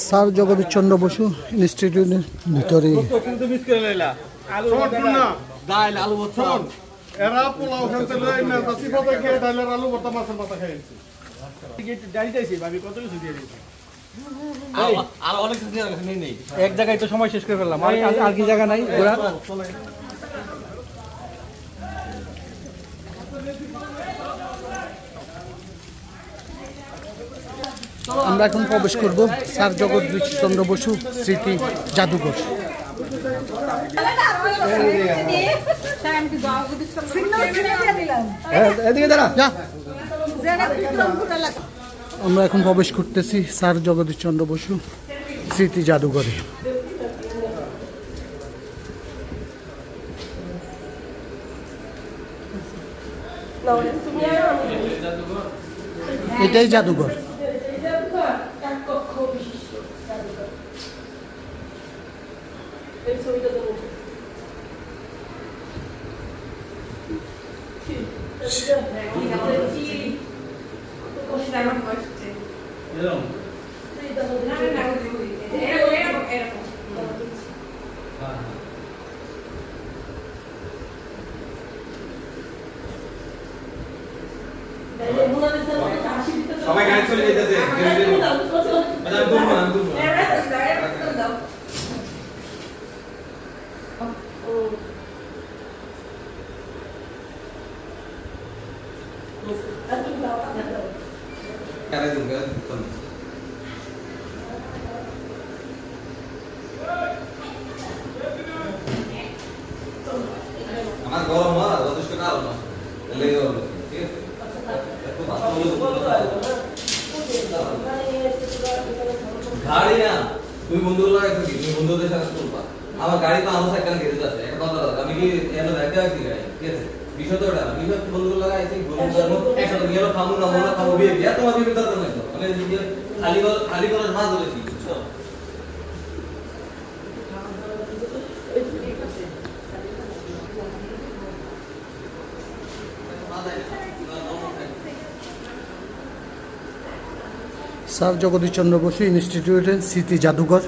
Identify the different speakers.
Speaker 1: Sir Jagadish Chandra Basu ইনস্টিটিউটের ভিতরে
Speaker 2: এরা পোলাও খেলতে ডাইলের আলু ভর্তা মাছের মাথা খাইছি
Speaker 1: এক জায়গায় তো সময় শেষ করে ফেললাম আর কি জায়গা নাই ঘোরার আমরা এখন প্রবেশ করব স্যার জগদীশচন্দ্র বসু স্মৃতি জাদুঘর। আমরা এখন প্রবেশ করতেছি স্যার জগদীশচন্দ্র বসু স্মৃতি জাদুঘরে। এটাই জাদুঘর।
Speaker 3: সবাই গাড়ি চলে যেতেছে আমার গরম হয় যথেষ্ট কারণ লেগে গেল ঠিক আছে গাড়ি না তুমি বন্ধুগুলো লাগাইছো কি তুমি বন্ধুদের সাথে চলবা আমার গাড়ি তো আমার সাইকেল গেছে যাচ্ছে একটা কথা আমি কি এনে দেখতে আসছি গাড়ি ঠিক আছে বিষয় তো ওটা না বিষয় বন্ধুগুলো লাগাইছি বন্ধুদের মধ্যে একসাথে গেল খামু না মোনা খামু বিয়ে তোমার বিয়ে দরকার নাই তো আমি খালি করার মাছ ধরেছি বুঝছো
Speaker 1: স্যার জগদীশচন্দ্র বসু ইনস্টিটিউটের স্মৃতি জাদুঘর।